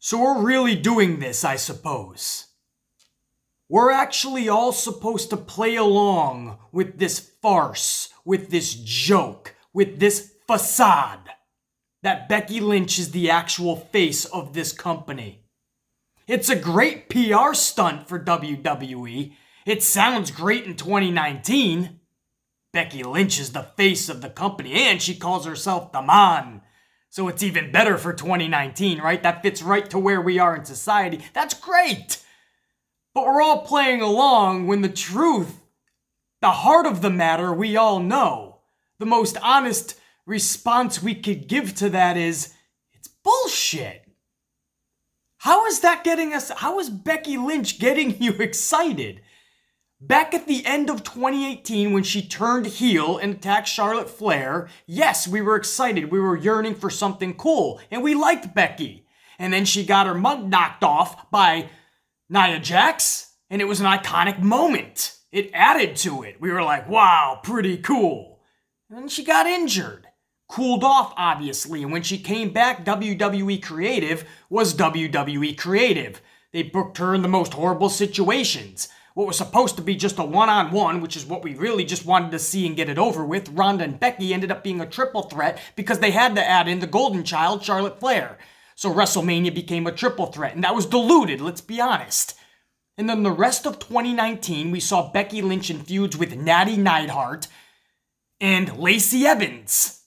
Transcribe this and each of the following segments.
So we're really doing this, I suppose. We're actually all supposed to play along with this farce, with this joke, with this facade that Becky Lynch is the actual face of this company. It's a great PR stunt for WWE. It sounds great in 2019. Becky Lynch is the face of the company, and she calls herself the man. So it's even better for 2019, right? That fits right to where we are in society. That's great! But we're all playing along when the truth, the heart of the matter, we all know. The most honest response we could give to that is, it's bullshit. How is Becky Lynch getting you excited? Back at the end of 2018, when she turned heel and attacked Charlotte Flair, yes, we were excited. We were yearning for something cool, and we liked Becky. And then she got her mug knocked off by Nia Jax, and it was an iconic moment. It added to it. We were like, wow, pretty cool. And then she got injured. Cooled off, obviously, and when she came back, WWE Creative was WWE Creative. They booked her in the most horrible situations. What was supposed to be just a one-on-one, which is what we really just wanted to see and get it over with, Ronda and Becky ended up being a triple threat because they had to add in the golden child, Charlotte Flair. So WrestleMania became a triple threat, and that was diluted, let's be honest. And then the rest of 2019, we saw Becky Lynch in feuds with Natty Neidhart and Lacey Evans.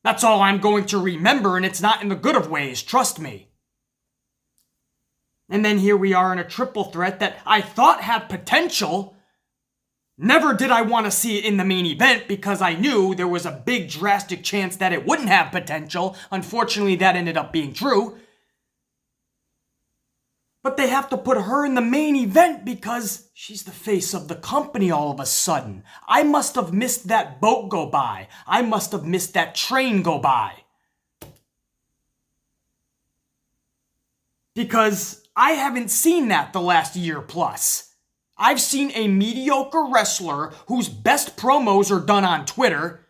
That's all I'm going to remember, and it's not in the good of ways, trust me. And then here we are in a triple threat that I thought had potential. Never did I want to see it in the main event because I knew there was a big drastic chance that it wouldn't have potential. Unfortunately, that ended up being true. But they have to put her in the main event because she's the face of the company all of a sudden. I must have missed that boat go by. I must have missed that train go by. Because I haven't seen that the last year plus. I've seen a mediocre wrestler whose best promos are done on Twitter,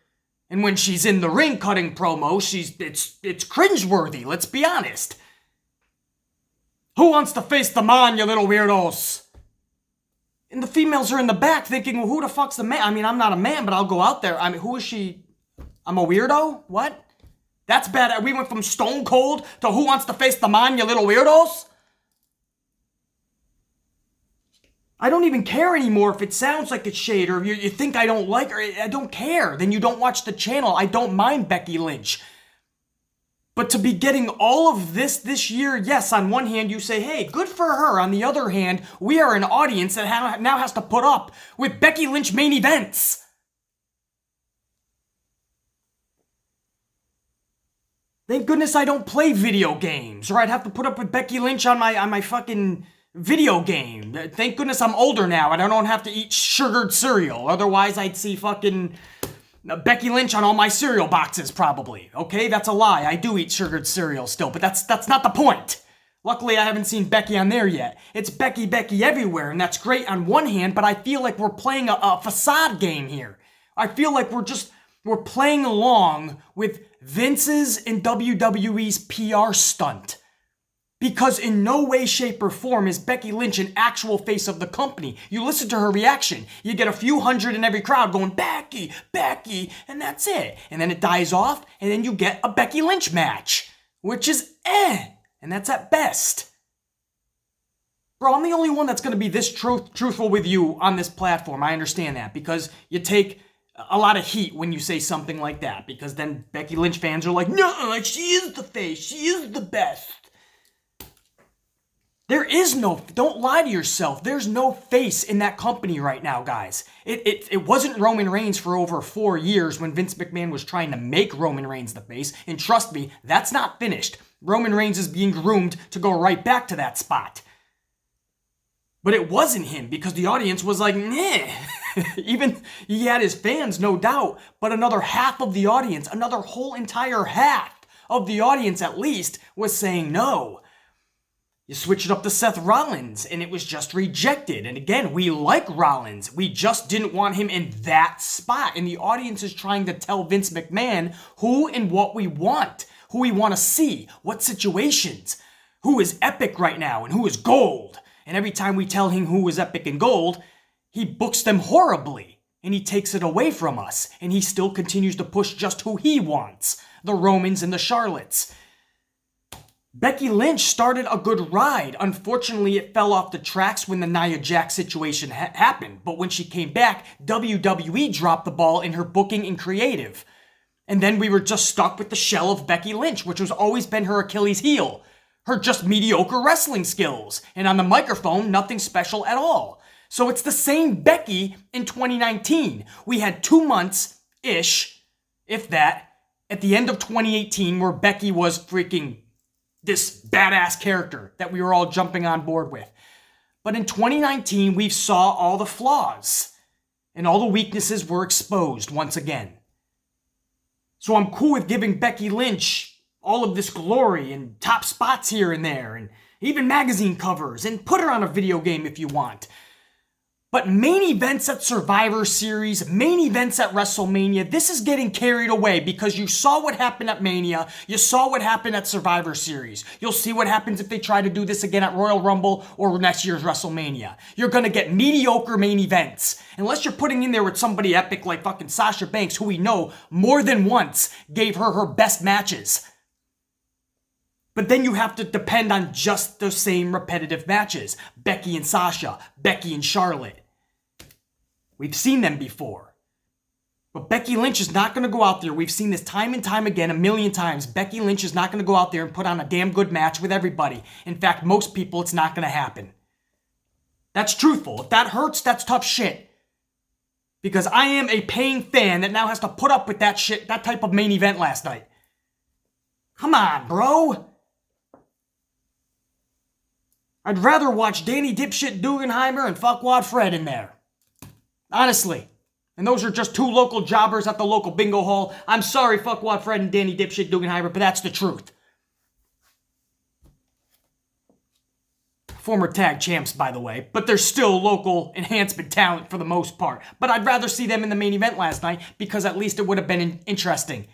and when she's in the ring cutting promos, it's cringeworthy, let's be honest. Who wants to face the man, you little weirdos? And the females are in the back thinking, well, who the fuck's the man? I mean, I'm not a man, but I'll go out there. I mean, who is she? I'm a weirdo? What? That's bad. We went from Stone Cold to who wants to face the man, you little weirdos? I don't even care anymore if it sounds like it's shade or if you think I don't like her. I don't care. Then you don't watch the channel. I don't mind Becky Lynch. But to be getting all of this year, yes, on one hand you say, hey, good for her. On the other hand, we are an audience that now has to put up with Becky Lynch main events. Thank goodness I don't play video games, or I'd have to put up with Becky Lynch on my fucking video game. Thank goodness I'm older now and I don't have to eat sugared cereal. Otherwise, I'd see fucking Becky Lynch on all my cereal boxes, probably. Okay, that's a lie. I do eat sugared cereal still, but that's not the point. Luckily, I haven't seen Becky on there yet. It's Becky everywhere, and that's great on one hand, but I feel like we're playing a facade game here. I feel like we're playing along with Vince's and WWE's PR stunt. Because in no way, shape, or form is Becky Lynch an actual face of the company. You listen to her reaction. You get a few hundred in every crowd going, Becky, Becky, and that's it. And then it dies off, and then you get a Becky Lynch match. Which is and that's at best. Bro, I'm the only one that's going to be this truthful with you on this platform. I understand that, because you take a lot of heat when you say something like that. Because then Becky Lynch fans are like, no, she is the face. She is the best. There is no, don't lie to yourself. There's no face in that company right now, guys. It wasn't Roman Reigns for over 4 years when Vince McMahon was trying to make Roman Reigns the face. And trust me, that's not finished. Roman Reigns is being groomed to go right back to that spot. But it wasn't him because the audience was like, meh. Even he had his fans, no doubt. But another half of the audience, another whole entire half of the audience at least, was saying no. You switch it up to Seth Rollins, and it was just rejected. And again, we like Rollins. We just didn't want him in that spot. And the audience is trying to tell Vince McMahon who and what we want to see, what situations. who is epic right now and who is gold. And every time we tell him who is epic and gold, he books them horribly. And he takes it away from us. And he still continues to push just who he wants. The Romans and the Charlottes. Becky Lynch started a good ride. Unfortunately, it fell off the tracks when the Nia Jax situation happened. But when she came back, WWE dropped the ball in her booking and creative. And then we were just stuck with the shell of Becky Lynch, which has always been her Achilles heel. Her just mediocre wrestling skills. And on the microphone, nothing special at all. So it's the same Becky in 2019. We had 2 months-ish, if that, at the end of 2018 where Becky was freaking this badass character that we were all jumping on board with. But in 2019, we saw all the flaws. And all the weaknesses were exposed once again. So I'm cool with giving Becky Lynch all of this glory and top spots here and there, and even magazine covers, and put her on a video game if you want. But main events at Survivor Series, main events at WrestleMania, this is getting carried away because you saw what happened at Mania, you saw what happened at Survivor Series. You'll see what happens if they try to do this again at Royal Rumble or next year's WrestleMania. You're gonna get mediocre main events. Unless you're putting in there with somebody epic like fucking Sasha Banks, who we know more than once gave her best matches. But then you have to depend on just the same repetitive matches. Becky and Sasha, Becky and Charlotte. We've seen them before. But Becky Lynch is not going to go out there. We've seen this time and time again, a million times. Becky Lynch is not going to go out there and put on a damn good match with everybody. In fact, most people, it's not going to happen. That's truthful. If that hurts, that's tough shit. Because I am a paying fan that now has to put up with that shit, that type of main event last night. Come on, bro. I'd rather watch Danny Dipshit Dugenheimer and Fuckwad Fred in there. Honestly. And those are just 2 local jobbers at the local bingo hall. I'm sorry, Fuckwad Fred and Danny Dipshit Dugenheimer, but that's the truth. Former tag champs, by the way, but they're still local enhancement talent for the most part. But I'd rather see them in the main event last night because at least it would have been interesting.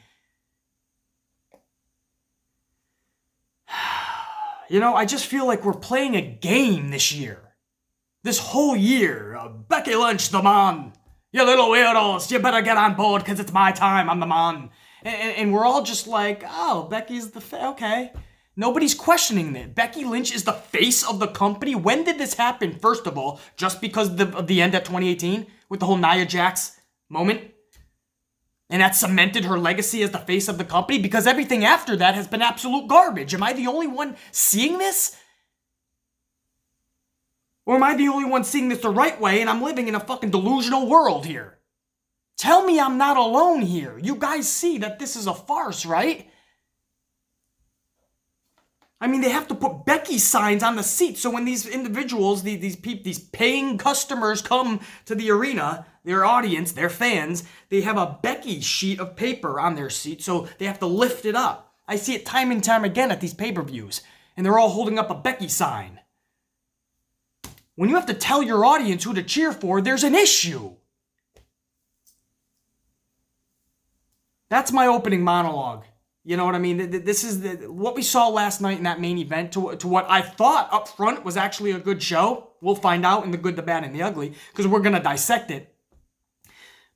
You know, I just feel like we're playing a game this year. This whole year. Becky Lynch, the man. You little weirdos, you better get on board because it's my time, I'm the man. And we're all just like, oh, Becky's the okay. Nobody's questioning that. Becky Lynch is the face of the company. When did this happen, first of all? Just because of the end at 2018? With the whole Nia Jax moment? And that cemented her legacy as the face of the company? Because everything after that has been absolute garbage. Am I the only one seeing this? Or am I the only one seeing this the right way and I'm living in a fucking delusional world here? Tell me I'm not alone here. You guys see that this is a farce, right? I mean, they have to put Becky signs on the seat. So when these individuals, these paying customers come to the arena, their audience, their fans, they have a Becky sheet of paper on their seat. So they have to lift it up. I see it time and time again at these pay-per-views. And they're all holding up a Becky sign. When you have to tell your audience who to cheer for, there's an issue. That's my opening monologue. You know what I mean? This is what we saw last night in that main event to what I thought up front was actually a good show. We'll find out in the good, the bad, and the ugly because we're going to dissect it.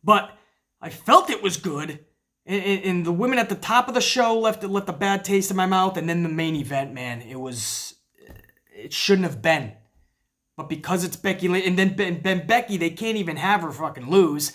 But I felt it was good. And the women at the top of the show left a bad taste in my mouth. And then the main event, man, it shouldn't have been. But because it's Becky Lynch, and then Becky, they can't even have her fucking lose.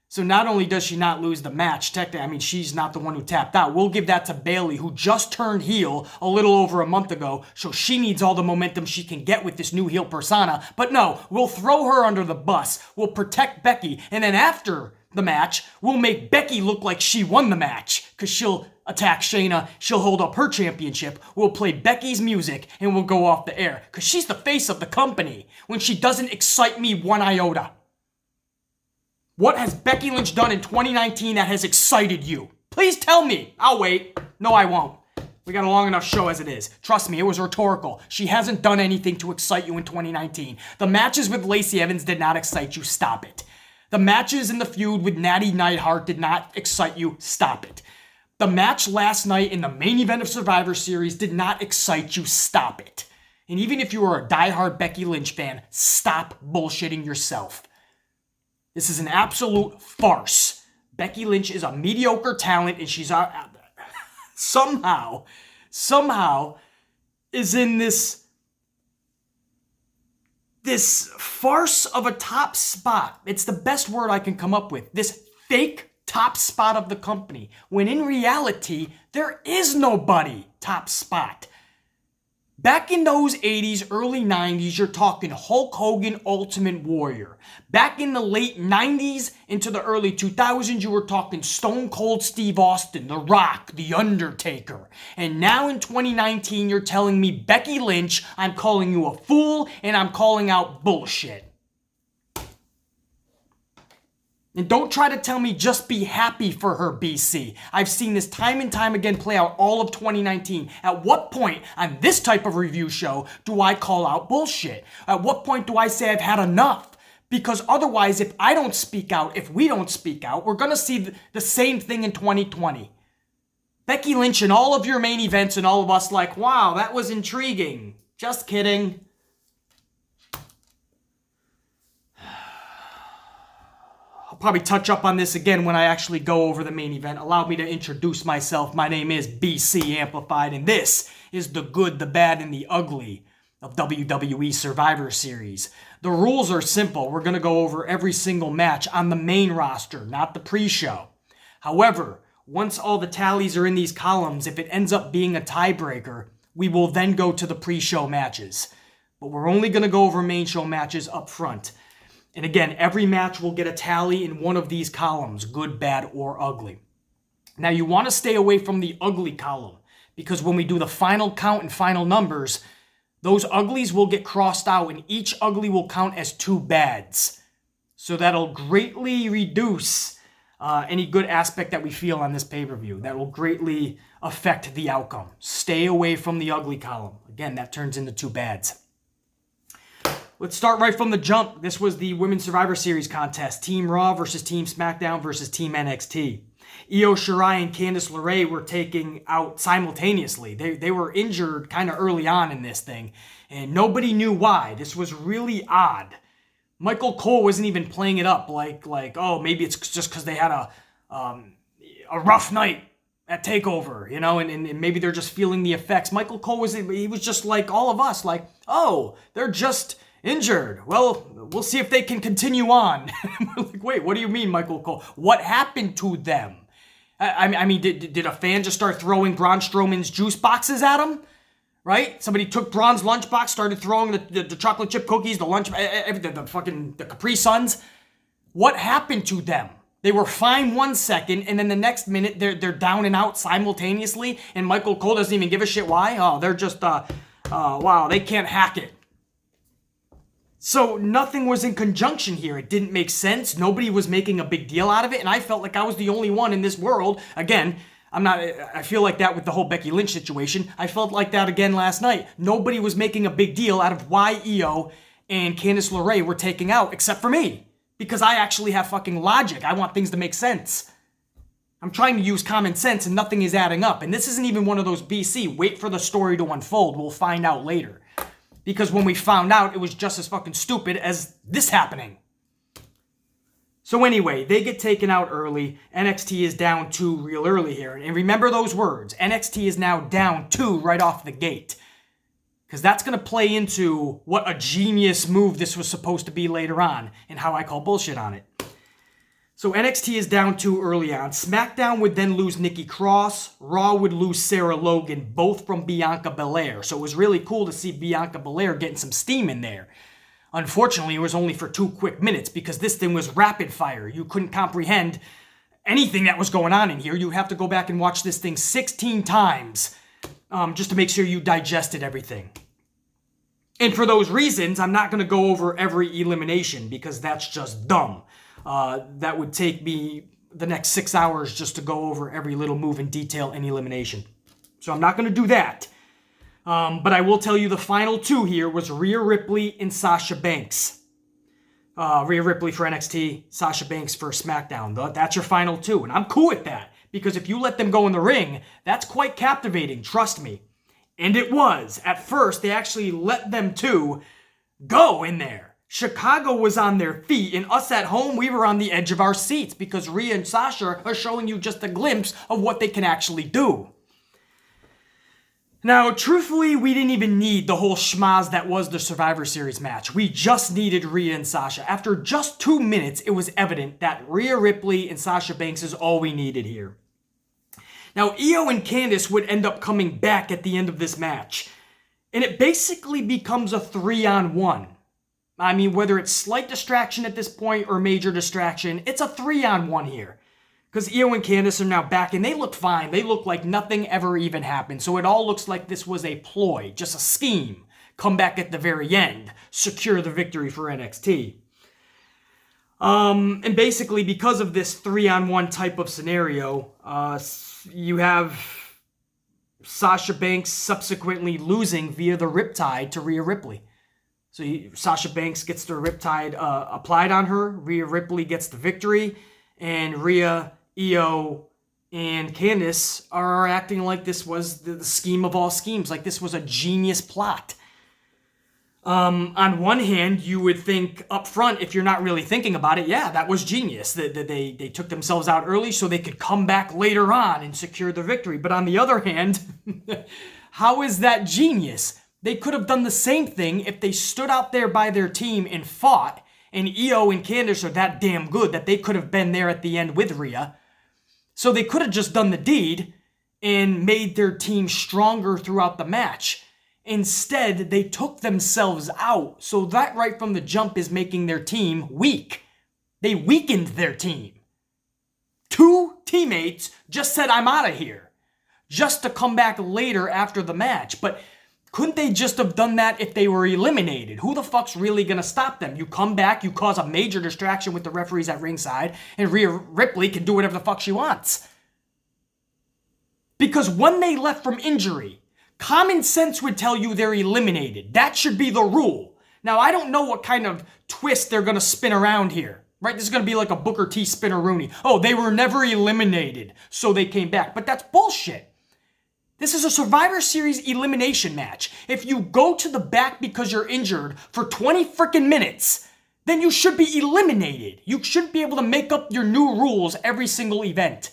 So not only does she not lose the match, technically, I mean, she's not the one who tapped out. We'll give that to Bayley, who just turned heel a little over a month ago, so she needs all the momentum she can get with this new heel persona. But no, we'll throw her under the bus. We'll protect Becky, and then after the match, we'll make Becky look like she won the match, because she'll attack Shayna, she'll hold up her championship, we'll play Becky's music, and we'll go off the air, because she's the face of the company, when she doesn't excite me one iota. What has Becky Lynch done in 2019 that has excited you? Please tell me. I'll wait. No, I won't. We got a long enough show as it is. Trust me, it was rhetorical. She hasn't done anything to excite you in 2019. The matches with Lacey Evans did not excite you. Stop it. The matches in the feud with Natty Neidhart did not excite you. Stop it. The match last night in the main event of Survivor Series did not excite you. Stop it. And even if you are a diehard Becky Lynch fan, stop bullshitting yourself. This is an absolute farce. Becky Lynch is a mediocre talent, and she's somehow is in this farce of a top spot. It's the best word I can come up with. This fake top spot of the company, when in reality, there is nobody top spot. Back in those 80s, early 90s, you're talking Hulk Hogan, Ultimate Warrior. Back in the late 90s into the early 2000s, you were talking Stone Cold Steve Austin, The Rock, The Undertaker. And now in 2019, you're telling me, Becky Lynch, I'm calling you a fool and I'm calling out bullshit. And don't try to tell me just be happy for her, BC. I've seen this time and time again play out all of 2019. At what point on this type of review show do I call out bullshit? At what point do I say I've had enough? Because otherwise, if I don't speak out, if we don't speak out, we're going to see the same thing in 2020. Becky Lynch and all of your main events and all of us like, wow, that was intriguing. Just kidding. I'll probably touch up on this again when I actually go over the main event. Allow me to introduce myself. My name is BC Amplified, and this is the good, the bad, and the ugly of WWE Survivor Series. The rules are simple. We're going to go over every single match on the main roster, not the pre-show. However, once all the tallies are in these columns, if it ends up being a tiebreaker, we will then go to the pre-show matches. But we're only going to go over main show matches up front. And again, every match will get a tally in one of these columns, good, bad, or ugly. Now, you want to stay away from the ugly column, because when we do the final count and final numbers, those uglies will get crossed out, and each ugly will count as 2 bads. So that'll greatly reduce any good aspect that we feel on this pay-per-view. That will greatly affect the outcome. Stay away from the ugly column. Again, that turns into 2 bads. Let's start right from the jump. This was the Women's Survivor Series contest. Team Raw versus Team Smackdown versus Team NXT. Io Shirai and Candice LeRae were taking out simultaneously. They were injured kind of early on in this thing, and nobody knew why. This was really odd. Michael Cole wasn't even playing it up like oh, maybe it's just because they had a rough night at TakeOver, you know, and maybe they're just feeling the effects. Michael Cole was just like all of us, like, oh, they're just injured. Well, we'll see if they can continue on. We're like, wait, what do you mean, Michael Cole? What happened to them? I mean, did a fan just start throwing Braun Strowman's juice boxes at him? Right? Somebody took Braun's lunchbox, started throwing the chocolate chip cookies, the Capri Suns. What happened to them? They were fine 1 second, and then the next minute they're down and out simultaneously, and Michael Cole doesn't even give a shit why. Oh, they're just wow, they can't hack it. So nothing was in conjunction here. It didn't make sense. Nobody was making a big deal out of it, and I felt like I was the only one in this world. Again, I feel like that with the whole Becky Lynch situation. I felt like that again last night. Nobody was making a big deal out of why Io and Candice LeRae were taking out, except for me. Because I actually have fucking logic. I want things to make sense. I'm trying to use common sense, and nothing is adding up. And this isn't even one of those BC, wait for the story to unfold, we'll find out later. Because when we found out, it was just as fucking stupid as this happening. So anyway, they get taken out early. NXT is down 2 real early here. And remember those words. NXT is now down 2 right off the gate. Because that's going to play into what a genius move this was supposed to be later on. And how I call bullshit on it. So NXT is down 2 early on. SmackDown would then lose Nikki Cross. Raw would lose Sarah Logan, both from Bianca Belair. So it was really cool to see Bianca Belair getting some steam in there. Unfortunately, it was only for 2 quick minutes because this thing was rapid fire. You couldn't comprehend anything that was going on in here. You have to go back and watch this thing 16 times just to make sure you digested everything. And for those reasons, I'm not going to go over every elimination because that's just dumb. That would take me the next 6 hours just to go over every little move in detail in elimination. So I'm not going to do that. But I will tell you the final 2 here was Rhea Ripley and Sasha Banks. Rhea Ripley for NXT, Sasha Banks for SmackDown. That's your final 2. And I'm cool with that Because if you let them go in the ring, that's quite captivating, trust me. And it was. At first, they actually let them two go in there. Chicago was on their feet, and us at home, we were on the edge of our seats because Rhea and Sasha are showing you just a glimpse of what they can actually do. Now, truthfully, we didn't even need the whole schmaz that was the Survivor Series match. We just needed Rhea and Sasha. After just 2 minutes, it was evident that Rhea Ripley and Sasha Banks is all we needed here. Now, Io and Candice would end up coming back at the end of this match. And it basically becomes a 3-on-1. I mean, whether it's slight distraction at this point or major distraction, it's a 3-on-1 here. Because Io and Candice are now back, and they look fine. They look like nothing ever even happened. So it all looks like this was a ploy, just a scheme. Come back at the very end, secure the victory for NXT. And basically, because of this 3-on-1 type of scenario, you have Sasha Banks subsequently losing via the Riptide to Rhea Ripley. So Sasha Banks gets the Riptide applied on her. Rhea Ripley gets the victory. And Rhea, Io, and Candice are acting like this was the scheme of all schemes, like this was a genius plot. On one hand, you would think up front, if you're not really thinking about it, yeah, that was genius. They took themselves out early so they could come back later on and secure the victory. But on the other hand, how is that genius? They could have done the same thing if they stood out there by their team and fought, and Io and Candice are that damn good that they could have been there at the end with Rhea. So they could have just done the deed and made their team stronger throughout the match. Instead, they took themselves out, so that right from the jump is making their team weak. They weakened their team. 2 teammates just said, I'm out of here, just to come back later after the match. But couldn't they just have done that if they were eliminated? Who the fuck's really gonna stop them? You come back, you cause a major distraction with the referees at ringside, and Rhea Ripley can do whatever the fuck she wants. Because when they left from injury, common sense would tell you they're eliminated. That should be the rule. Now, I don't know what kind of twist they're going to spin around here, right? This is going to be like a Booker T spin-a-rooney. Oh, they were never eliminated, so they came back. But that's bullshit. This is a Survivor Series elimination match. If you go to the back because you're injured for 20 freaking minutes, then you should be eliminated. You shouldn't be able to make up your new rules every single event.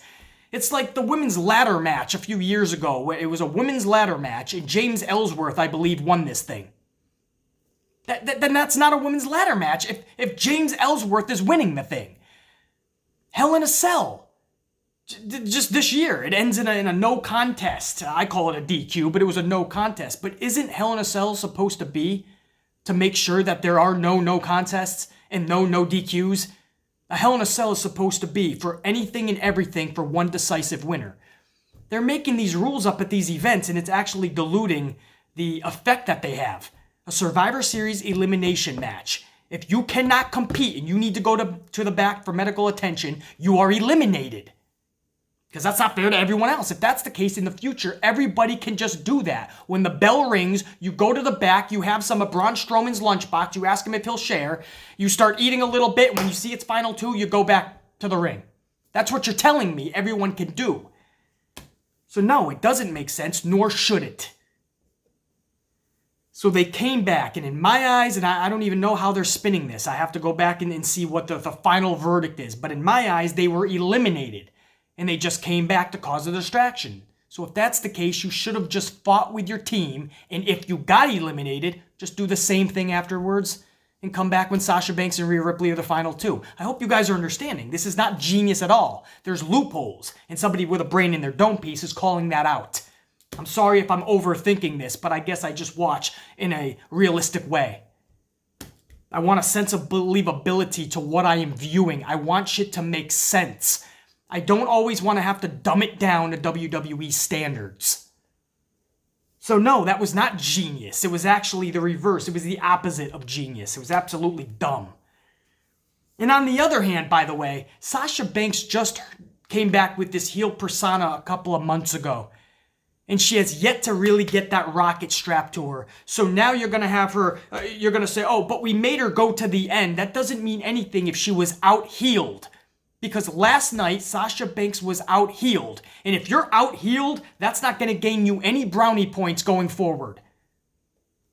It's like the women's ladder match a few years ago. It was a women's ladder match, and James Ellsworth, I believe, won this thing. Then that's not a women's ladder match if James Ellsworth is winning the thing. Hell in a Cell. Just this year, it ends in a no contest. I call it a DQ, but it was a no contest. But isn't Hell in a Cell supposed to be to make sure that there are no contests and no DQs? A Hell in a Cell is supposed to be for anything and everything for one decisive winner. They're making these rules up at these events, and it's actually diluting the effect that they have. A Survivor Series elimination match. If you cannot compete and you need to go to the back for medical attention, you are eliminated. Because that's not fair to everyone else. If that's the case in the future, everybody can just do that. When the bell rings, you go to the back, you have some of Braun Strowman's lunchbox, you ask him if he'll share, you start eating a little bit, and when you see it's final 2, you go back to the ring. That's what you're telling me everyone can do. So no, it doesn't make sense, nor should it. So they came back, and in my eyes, and I don't even know how they're spinning this, I have to go back and see what the final verdict is, but in my eyes, they were eliminated. And they just came back to cause a distraction. So if that's the case, you should have just fought with your team. And if you got eliminated, just do the same thing afterwards and come back when Sasha Banks and Rhea Ripley are the final 2. I hope you guys are understanding. This is not genius at all. There's loopholes. And somebody with a brain in their dome piece is calling that out. I'm sorry if I'm overthinking this, but I guess I just watch in a realistic way. I want a sense of believability to what I am viewing. I want shit to make sense. I don't always want to have to dumb it down to WWE standards. So no, that was not genius. It was actually the reverse. It was the opposite of genius. It was absolutely dumb. And on the other hand, by the way, Sasha Banks just came back with this heel persona a couple of months ago. And she has yet to really get that rocket strapped to her. So now you're going to have her, you're going to say, oh, but we made her go to the end. That doesn't mean anything if she was out-heeled. Because last night, Sasha Banks was out-heeled. And if you're out-heeled, that's not going to gain you any brownie points going forward.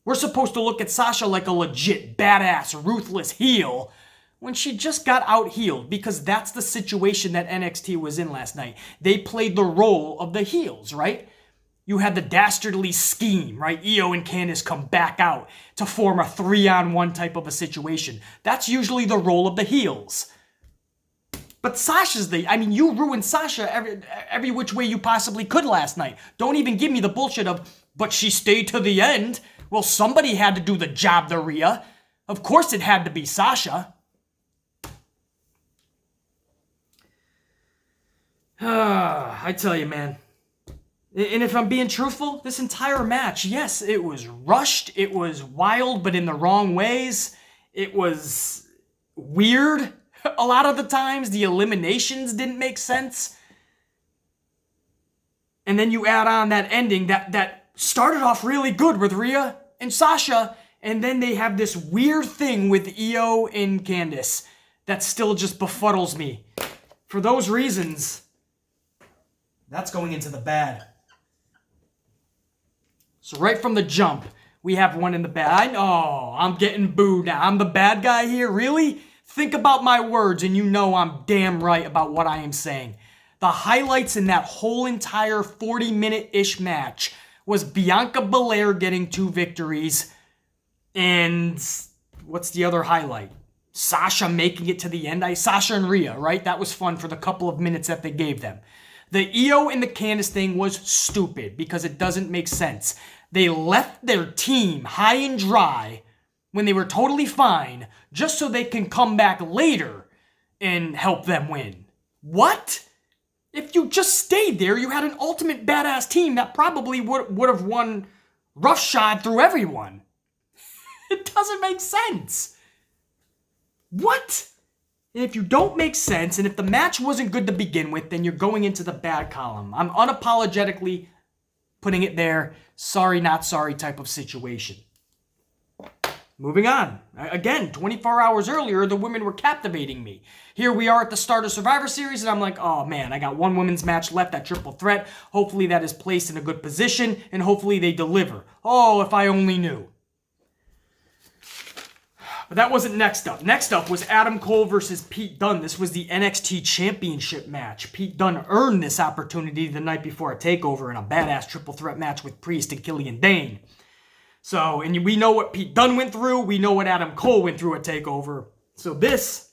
We're supposed to look at Sasha like a legit, badass, ruthless heel when she just got out-heeled, because that's the situation that NXT was in last night. They played the role of the heels, right? You had the dastardly scheme, right? Io and Candice come back out to form a 3-on-1 type of a situation. That's usually the role of the heels. But Sasha's you ruined Sasha every which way you possibly could last night. Don't even give me the bullshit of, but she stayed to the end. Well, somebody had to do the job, the Rhea. Of course it had to be Sasha. I tell you, man. And if I'm being truthful, this entire match, yes, it was rushed. It was wild, but in the wrong ways. It was weird. A lot of the times, the eliminations didn't make sense. And then you add on that ending that started off really good with Rhea and Sasha, and then they have this weird thing with Io and Candice that still just befuddles me. For those reasons, that's going into the bad. So right from the jump, we have one in the bad. I know, I'm getting booed now. I'm the bad guy here, really? Think about my words and you know I'm damn right about what I am saying. The highlights in that whole entire 40-minute-ish match was Bianca Belair getting 2 victories, and what's the other highlight? Sasha making it to the end. Sasha and Rhea, right? That was fun for the couple of minutes that they gave them. The Io and the Candice thing was stupid because it doesn't make sense. They left their team high and dry when they were totally fine just so they can come back later and help them win. What? If you just stayed there, you had an ultimate badass team that probably would have won roughshod through everyone. It doesn't make sense. What? And if you don't make sense, and if the match wasn't good to begin with, then you're going into the bad column. I'm unapologetically putting it there. Sorry, not sorry type of situation. Moving on. Again, 24 hours earlier, the women were captivating me. Here we are at the start of Survivor Series, and I'm like, oh man, I got one women's match left, that triple threat. Hopefully that is placed in a good position, and hopefully they deliver. Oh, if I only knew. But that wasn't next up. Next up was Adam Cole versus Pete Dunne. This was the NXT Championship match. Pete Dunne earned this opportunity the night before a takeover in a badass triple threat match with Priest and Killian Dane. So, and we know what Pete Dunne went through. We know what Adam Cole went through at TakeOver. So this,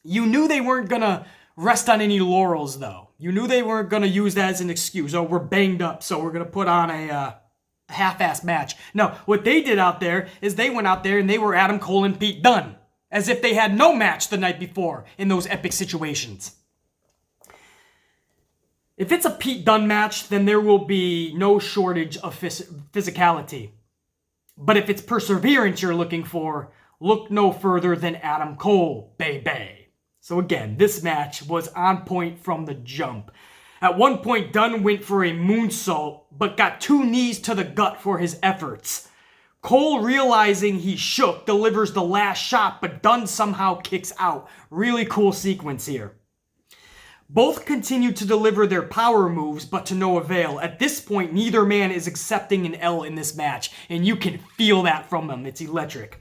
you knew they weren't going to rest on any laurels, though. You knew they weren't going to use that as an excuse. Oh, we're banged up, so we're going to put on a half-ass match. No, what they did out there is they went out there and they were Adam Cole and Pete Dunne, as if they had no match the night before in those epic situations. If it's a Pete Dunne match, then there will be no shortage of physicality. But if it's perseverance you're looking for, look no further than Adam Cole, baby. So again, this match was on point from the jump. At one point, Dunn went for a moonsault, but got 2 knees to the gut for his efforts. Cole, realizing he shook, delivers the last shot, but Dunn somehow kicks out. Really cool sequence here. Both continue to deliver their power moves, but to no avail. At this point, neither man is accepting an L in this match, and you can feel that from them. It's electric.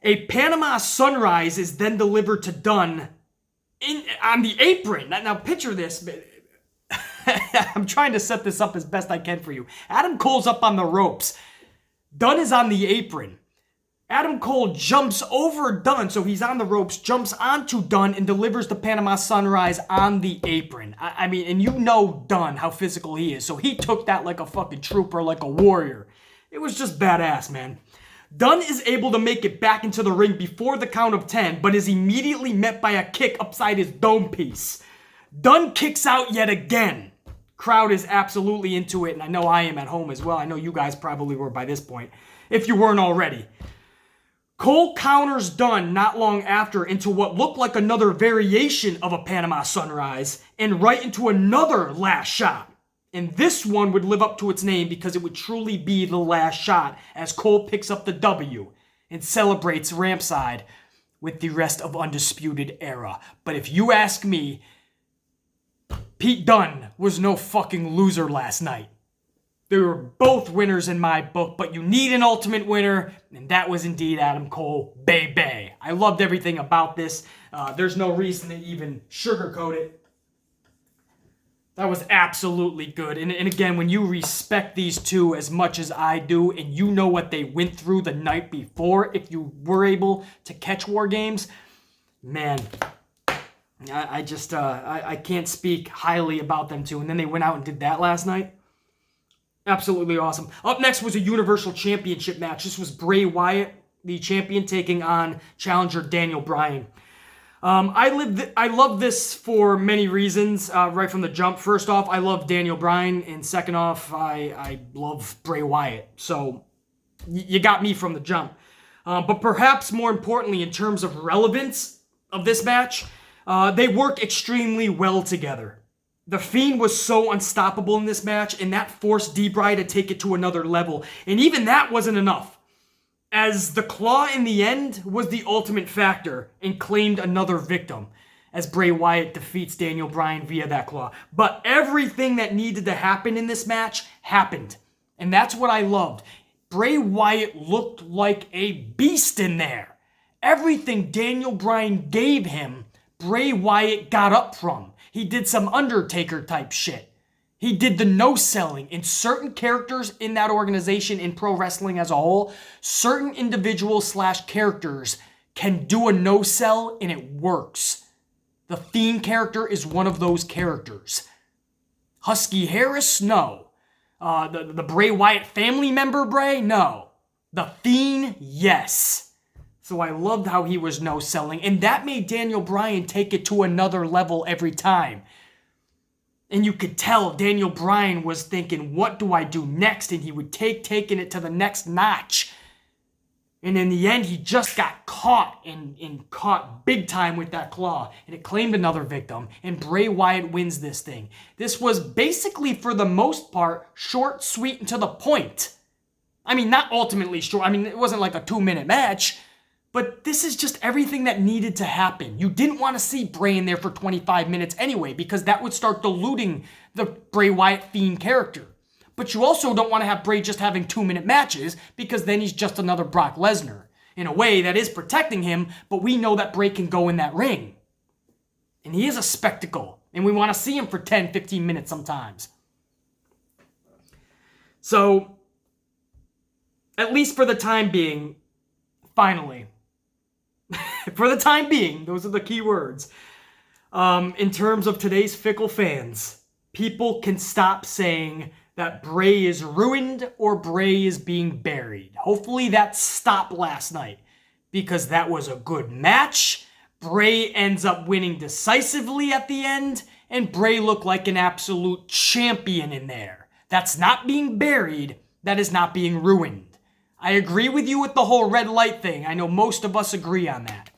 A Panama Sunrise is then delivered to Dunn on the apron. Now picture this. I'm trying to set this up as best I can for you. Adam Cole's up on the ropes. Dunn is on the apron. Adam Cole jumps over Dunn, so he's on the ropes, jumps onto Dunn, and delivers the Panama Sunrise on the apron. I mean, and you know Dunn, how physical he is, so he took that like a fucking trooper, like a warrior. It was just badass, man. Dunn is able to make it back into the ring before the count of 10, but is immediately met by a kick upside his dome piece. Dunn kicks out yet again. Crowd is absolutely into it, and I know I am at home as well. I know you guys probably were by this point, if you weren't already. Cole counters Dunn not long after into what looked like another variation of a Panama Sunrise, and right into another last shot. And this one would live up to its name because it would truly be the last shot as Cole picks up the W and celebrates rampside with the rest of Undisputed Era. But if you ask me, Pete Dunne was no fucking loser last night. They were both winners in my book, but you need an ultimate winner, and that was indeed Adam Cole, Bay. I loved everything about this. There's no reason to even sugarcoat it. That was absolutely good. And again, when you respect these two as much as I do, and you know what they went through the night before, if you were able to catch War Games, man, I can't speak highly about them two. And then they went out and did that last night. Absolutely awesome. Up next was a Universal Championship match. This was Bray Wyatt, the champion, taking on challenger Daniel Bryan. I love this for many reasons, right from the jump. First off, I love Daniel Bryan, and second off, I love Bray Wyatt. So you got me from the jump. But perhaps more importantly, in terms of relevance of this match, they work extremely well together. The Fiend was so unstoppable in this match, and that forced Bray to take it to another level. And even that wasn't enough, as the claw in the end was the ultimate factor and claimed another victim, as Bray Wyatt defeats Daniel Bryan via that claw. But everything that needed to happen in this match happened, and that's what I loved. Bray Wyatt looked like a beast in there. Everything Daniel Bryan gave him, Bray Wyatt got up from. He did some Undertaker type shit. He did the no-selling. And certain characters in that organization, in pro wrestling as a whole, certain individuals / characters can do a no-sell and it works. The Fiend character is one of those characters. Husky Harris? No. The Bray Wyatt family member Bray? No. The Fiend? Yes. So I loved how he was no-selling, and that made Daniel Bryan take it to another level every time. And you could tell Daniel Bryan was thinking, what do I do next? And he would taking it to the next notch. And in the end, he just got caught, and caught big time with that claw. And it claimed another victim, and Bray Wyatt wins this thing. This was basically, for the most part, short, sweet, and to the point. I mean, not ultimately short. I mean, it wasn't like a 2-minute match. But this is just everything that needed to happen. You didn't want to see Bray in there for 25 minutes anyway, because that would start diluting the Bray Wyatt Fiend character. But you also don't want to have Bray just having 2-minute matches, because then he's just another Brock Lesnar. In a way, that is protecting him, but we know that Bray can go in that ring. And he is a spectacle, and we want to see him for 10, 15 minutes sometimes. So, at least for the time being, finally, for the time being, those are the key words. In terms of today's fickle fans, people can stop saying that Bray is ruined or Bray is being buried. Hopefully that stopped last night, because that was a good match. Bray ends up winning decisively at the end, and Bray looked like an absolute champion in there. That's not being buried. That is not being ruined. I agree with you with the whole red light thing. I know most of us agree on that.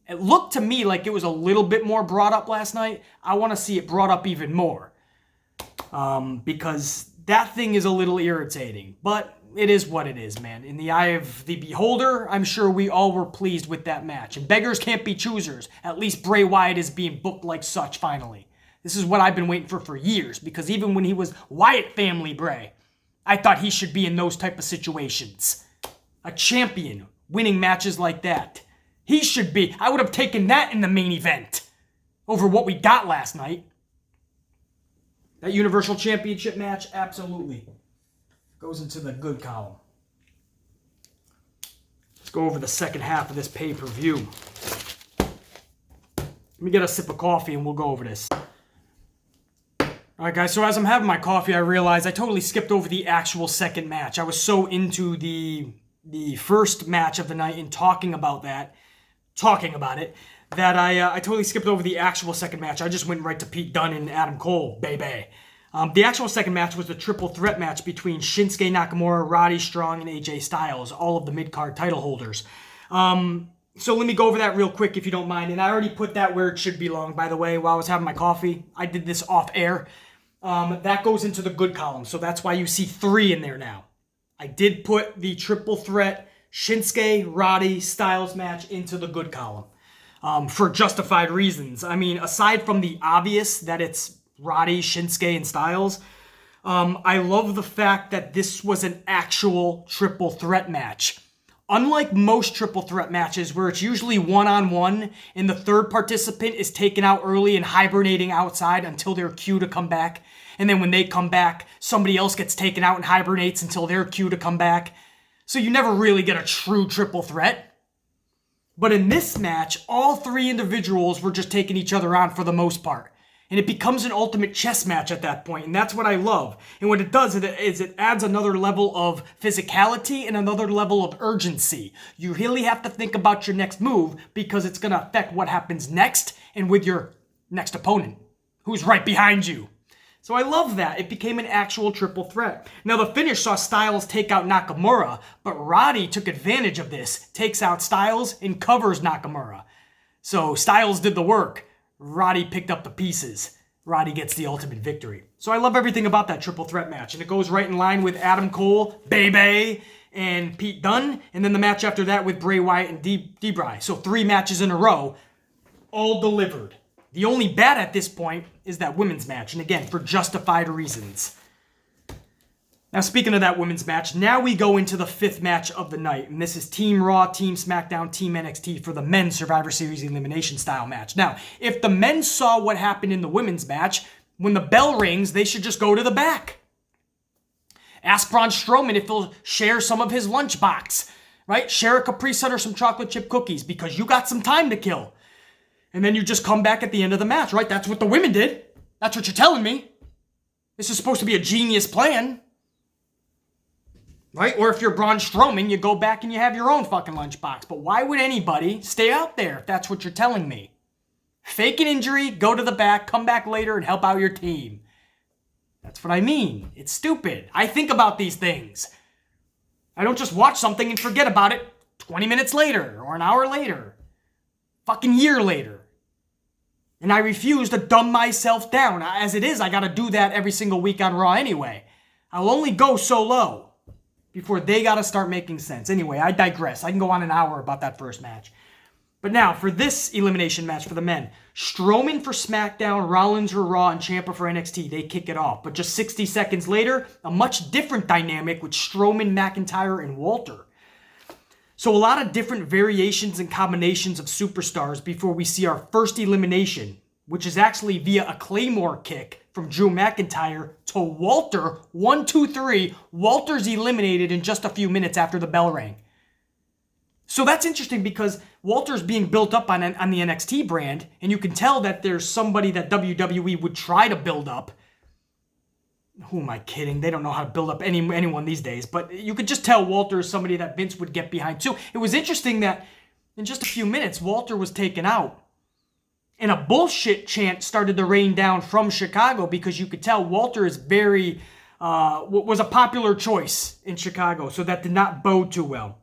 It looked to me like it was a little bit more brought up last night. I want to see it brought up even more. Because that thing is a little irritating. But it is what it is, man. In the eye of the beholder, I'm sure we all were pleased with that match. And beggars can't be choosers. At least Bray Wyatt is being booked like such, finally. This is what I've been waiting for years. Because even when he was Wyatt family Bray, I thought he should be in those type of situations. A champion winning matches like that. He should be. I would have taken that in the main event over what we got last night. That Universal Championship match, absolutely, goes into the good column. Let's go over the second half of this pay-per-view. Let me get a sip of coffee and we'll go over this. Alright guys, so as I'm having my coffee, I realized I totally skipped over the actual second match. I was so into the first match of the night and talking about it, that I totally skipped over the actual second match. I just went right to Pete Dunne and Adam Cole, baby. The actual second match was the triple threat match between Shinsuke Nakamura, Roddy Strong, and AJ Styles, all of the mid-card title holders. So let me go over that real quick if you don't mind. And I already put that where it should belong, by the way, while I was having my coffee. I did this off air. That goes into the good column, so that's why you see 3 in there now. I did put the triple threat Shinsuke, Roddy, Styles match into the good column. For justified reasons. I mean, aside from the obvious that it's Roddy, Shinsuke, and Styles, I love the fact that this was an actual triple threat match. Unlike most triple threat matches where it's usually one-on-one and the third participant is taken out early and hibernating outside until they're cued to come back, and then when they come back, somebody else gets taken out and hibernates until they're cued to come back. So you never really get a true triple threat. But in this match, all three individuals were just taking each other on for the most part. And it becomes an ultimate chess match at that point, and that's what I love. And what it does is it adds another level of physicality and another level of urgency. You really have to think about your next move because it's going to affect what happens next and with your next opponent, who's right behind you. So I love that. It became an actual triple threat. Now the finish saw Styles take out Nakamura, but Roddy took advantage of this, takes out Styles and covers Nakamura. So Styles did the work. Roddy picked up the pieces. Roddy gets the ultimate victory. So I love everything about that triple threat match, and it goes right in line with Adam Cole, Bayley, and Pete Dunne, and then the match after that with Bray Wyatt and Bray. So 3 matches in a row, all delivered. The only bad at this point is that women's match, and again, for justified reasons. Now, speaking of that women's match, now we go into the 5th match of the night, and this is Team Raw, Team SmackDown, Team NXT for the men's Survivor Series elimination style match. Now, if the men saw what happened in the women's match, when the bell rings, they should just go to the back. Ask Braun Strowman if he'll share some of his lunchbox, right? Share a Capri Sun or some chocolate chip cookies because you got some time to kill. And then you just come back at the end of the match, right? That's what the women did. That's what you're telling me. This is supposed to be a genius plan. Right? Or if you're Braun Strowman, you go back and you have your own fucking lunchbox. But why would anybody stay out there if that's what you're telling me? Fake an injury, go to the back, come back later and help out your team. That's what I mean. It's stupid. I think about these things. I don't just watch something and forget about it 20 minutes later or an hour later. Fucking year later. And I refuse to dumb myself down. As it is, I gotta do that every single week on Raw anyway. I'll only go so low before they gotta start making sense. Anyway, I digress. I can go on an hour about that first match. But now, for this elimination match for the men, Strowman for SmackDown, Rollins for Raw, and Ciampa for NXT, they kick it off. But just 60 seconds later, a much different dynamic with Strowman, McIntyre, and Walter. So a lot of different variations and combinations of superstars before we see our first elimination, which is actually via a Claymore kick from Drew McIntyre to Walter. 1, 2, 3. Walter's eliminated in just a few minutes after the bell rang. So that's interesting because Walter's being built up on the NXT brand, and you can tell that there's somebody that WWE would try to build up. Who am I kidding? They don't know how to build up anyone these days, but you could just tell Walter is somebody that Vince would get behind too. It was interesting that in just a few minutes, Walter was taken out. And a bullshit chant started to rain down from Chicago because you could tell Walter is was a popular choice in Chicago, so that did not bode too well.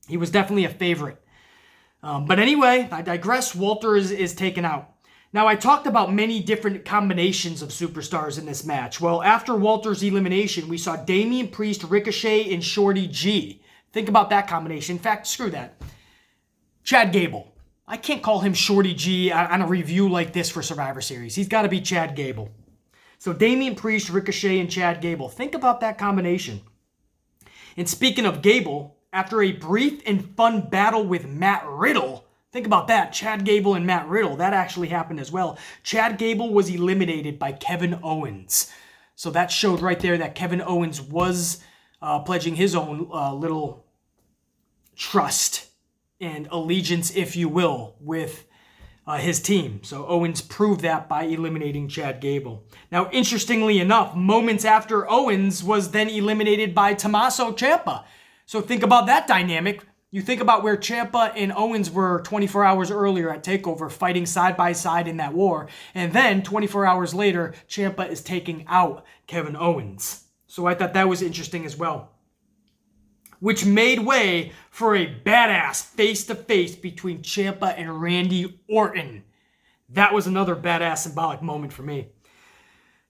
He was definitely a favorite. But anyway, I digress. Walter is taken out. Now, I talked about many different combinations of superstars in this match. Well, after Walter's elimination, we saw Damian Priest, Ricochet, and Shorty G. Think about that combination. In fact, screw that. Chad Gable. I can't call him Shorty G on a review like this for Survivor Series. He's got to be Chad Gable. So Damian Priest, Ricochet, and Chad Gable. Think about that combination. And speaking of Gable, after a brief and fun battle with Matt Riddle, think about that, Chad Gable and Matt Riddle. That actually happened as well. Chad Gable was eliminated by Kevin Owens. So that showed right there that Kevin Owens was pledging his own little trust and allegiance, if you will, with his team. So Owens proved that by eliminating Chad Gable. Now, interestingly enough, moments after Owens was then eliminated by Tommaso Ciampa. So think about that dynamic. You think about where Ciampa and Owens were 24 hours earlier at TakeOver, fighting side by side in that war. And then 24 hours later, Ciampa is taking out Kevin Owens. So I thought that was interesting as well. Which made way for a badass face-to-face between Ciampa and Randy Orton. That was another badass symbolic moment for me.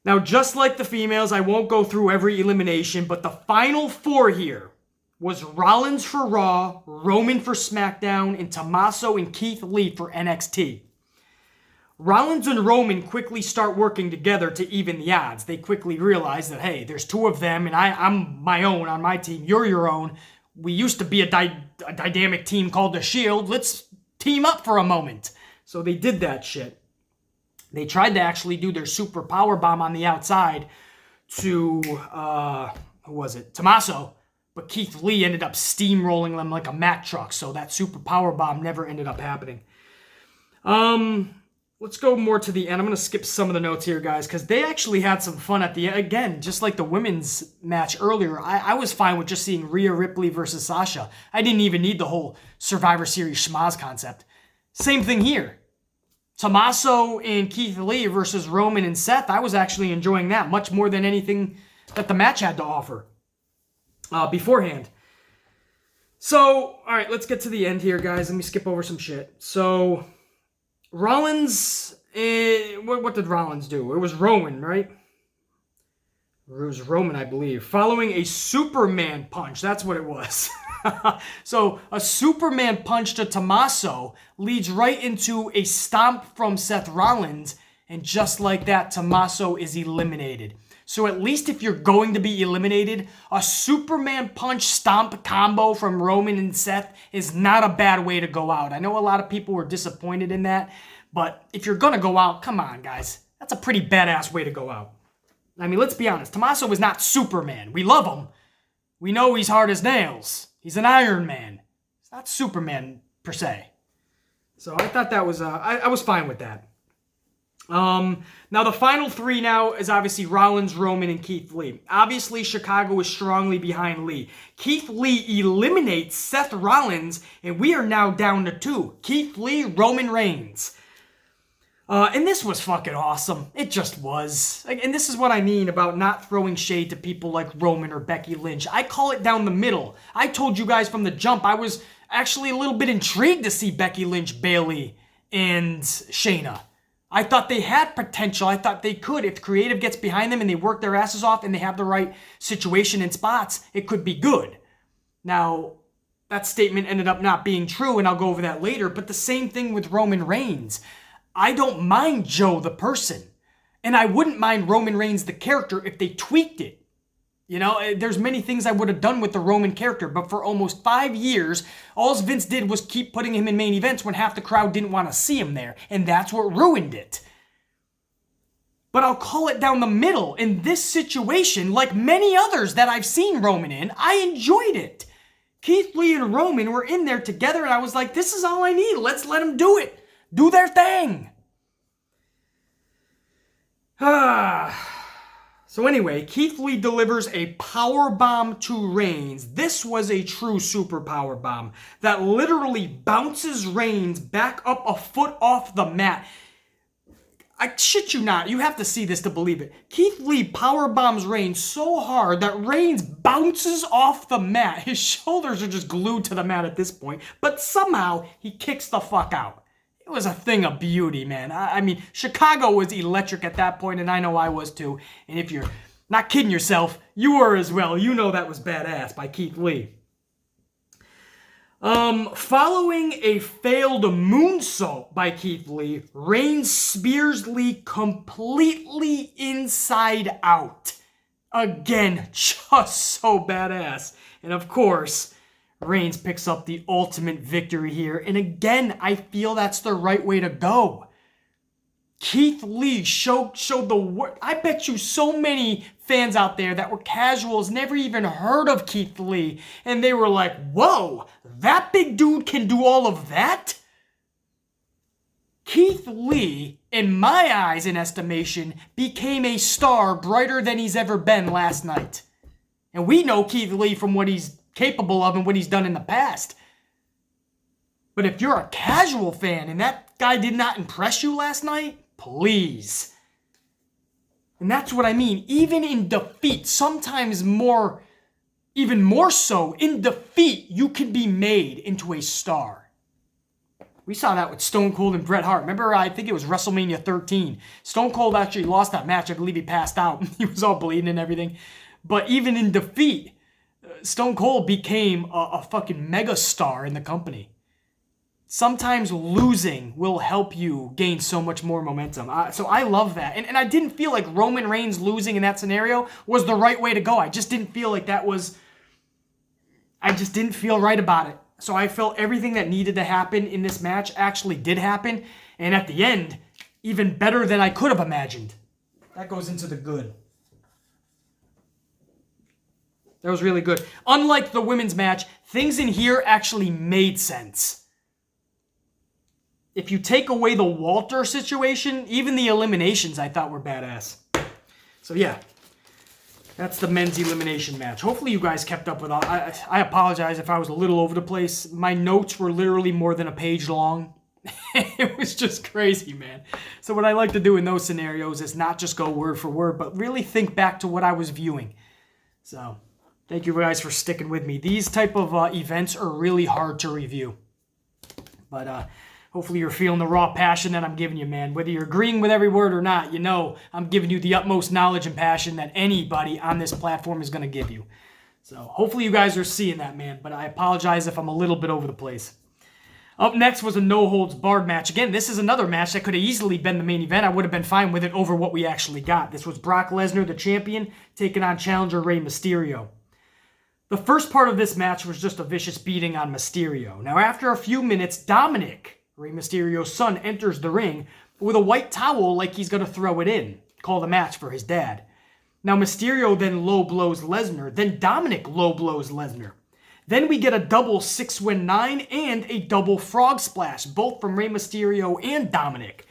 Now, just like the females, I won't go through every elimination, but the final 4 here was Rollins for Raw, Roman for Smackdown, and Tommaso and Keith Lee for NXT. Rollins and Roman quickly start working together to even the odds. They quickly realize that, hey, there's two of them, and I'm my own on my team. You're your own. We used to be a dynamic team called The Shield. Let's team up for a moment. So they did that shit. They tried to actually do their super power bomb on the outside to, who was it? Tommaso. But Keith Lee ended up steamrolling them like a Mack truck. So that super power bomb never ended up happening. Let's go more to the end. I'm going to skip some of the notes here, guys, because they actually had some fun at the end. Again, just like the women's match earlier, I was fine with just seeing Rhea Ripley versus Sasha. I didn't even need the whole Survivor Series schmaz concept. Same thing here. Tommaso and Keith Lee versus Roman and Seth. I was actually enjoying that much more than anything that the match had to offer beforehand. So, all right, let's get to the end here, guys. Let me skip over some shit. So, Rollins, what did Rollins do? It was Roman, right? It was Roman, I believe. Following a Superman punch. That's what it was. So, a Superman punch to Tommaso leads right into a stomp from Seth Rollins. And just like that, Tommaso is eliminated. So at least if you're going to be eliminated, a Superman punch stomp combo from Roman and Seth is not a bad way to go out. I know a lot of people were disappointed in that, but if you're going to go out, come on, guys. That's a pretty badass way to go out. I mean, let's be honest. Tommaso is not Superman. We love him. We know he's hard as nails. He's an Iron Man. He's not Superman, per se. So I thought that was, I was fine with that. Now the final three now is obviously Rollins, Roman, and Keith Lee. Obviously, Chicago is strongly behind Lee. Keith Lee eliminates Seth Rollins, and we are now down to two. Keith Lee, Roman Reigns. And this was fucking awesome. It just was. And this is what I mean about not throwing shade to people like Roman or Becky Lynch. I call it down the middle. I told you guys from the jump I was actually a little bit intrigued to see Becky Lynch, Bayley, and Shayna. I thought they had potential. I thought they could. If creative gets behind them and they work their asses off and they have the right situation and spots, it could be good. Now, that statement ended up not being true, and I'll go over that later, but the same thing with Roman Reigns. I don't mind Joe the person, and I wouldn't mind Roman Reigns the character if they tweaked it. You know, there's many things I would have done with the Roman character, but for almost 5 years, all Vince did was keep putting him in main events when half the crowd didn't want to see him there, and that's what ruined it. But I'll call it down the middle. In this situation, like many others that I've seen Roman in, I enjoyed it. Keith Lee and Roman were in there together, and I was like, this is all I need. Let's let them do it. Do their thing. So anyway, Keith Lee delivers a power bomb to Reigns. This was a true super power bomb that literally bounces Reigns back up a foot off the mat. I shit you not, you have to see this to believe it. Keith Lee power bombs Reigns so hard that Reigns bounces off the mat. His shoulders are just glued to the mat at this point, but somehow he kicks the fuck out. It was a thing of beauty, man. I mean, Chicago was electric at that point, and I know I was too. And if you're not kidding yourself, you were as well. You know that was badass by Keith Lee. Following a failed moonsault by Keith Lee, Reigns spears Lee completely inside out. Again, just so badass. And of course, Reigns picks up the ultimate victory here. And again, I feel that's the right way to go. Keith Lee showed the work. I bet you so many fans out there that were casuals never even heard of Keith Lee. And they were like, whoa, that big dude can do all of that? Keith Lee, in my eyes and estimation, became a star brighter than he's ever been last night. And we know Keith Lee from what he's capable of and what he's done in the past. But if you're a casual fan and that guy did not impress you last night, please. And that's what I mean. Even in defeat, sometimes even more so, in defeat, you can be made into a star. We saw that with Stone Cold and Bret Hart. Remember, I think it was WrestleMania 13. Stone Cold actually lost that match. I believe he passed out. He was all bleeding and everything. But even in defeat, Stone Cold became a fucking mega star in the company. Sometimes losing will help you gain so much more momentum. So I love that. And I didn't feel like Roman Reigns losing in that scenario was the right way to go. I just didn't feel like that was... I just didn't feel right about it. So I felt everything that needed to happen in this match actually did happen. And at the end, even better than I could have imagined. That goes into the good. That was really good. Unlike the women's match, things in here actually made sense. If you take away the Walter situation, even the eliminations I thought were badass. So yeah, that's the men's elimination match. Hopefully you guys kept up with all. I apologize if I was a little over the place. My notes were literally more than a page long. It was just crazy, man. So what I like to do in those scenarios is not just go word for word, but really think back to what I was viewing. So thank you guys for sticking with me. These type of events are really hard to review. But hopefully you're feeling the raw passion that I'm giving you, man. Whether you're agreeing with every word or not, you know I'm giving you the utmost knowledge and passion that anybody on this platform is going to give you. So hopefully you guys are seeing that, man. But I apologize if I'm a little bit over the place. Up next was a no-holds-barred match. Again, this is another match that could have easily been the main event. I would have been fine with it over what we actually got. This was Brock Lesnar, the champion, taking on challenger Rey Mysterio. The first part of this match was just a vicious beating on Mysterio. Now, after a few minutes, Dominic, Rey Mysterio's son, enters the ring with a white towel like he's going to throw it in. Call the match for his dad. Now, Mysterio then low blows Lesnar. Then Dominic low blows Lesnar. Then we get a double 619 and a double frog splash, both from Rey Mysterio and Dominic.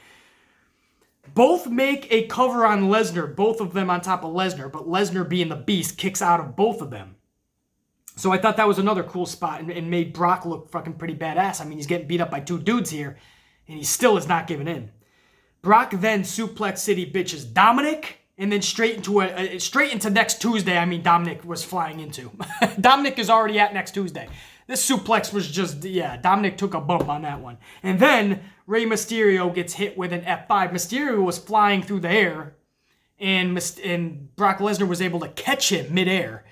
Both make a cover on Lesnar, both of them on top of Lesnar, but Lesnar, being the beast, kicks out of both of them. So I thought that was another cool spot and made Brock look fucking pretty badass. I mean, he's getting beat up by two dudes here, and he still is not giving in. Brock then suplex city bitches Dominic, and then straight into next Tuesday. I mean, Dominic was flying into. Dominic is already at next Tuesday. This suplex was just, yeah, Dominic took a bump on that one. And then Rey Mysterio gets hit with an F5. Mysterio was flying through the air, and Brock Lesnar was able to catch him midair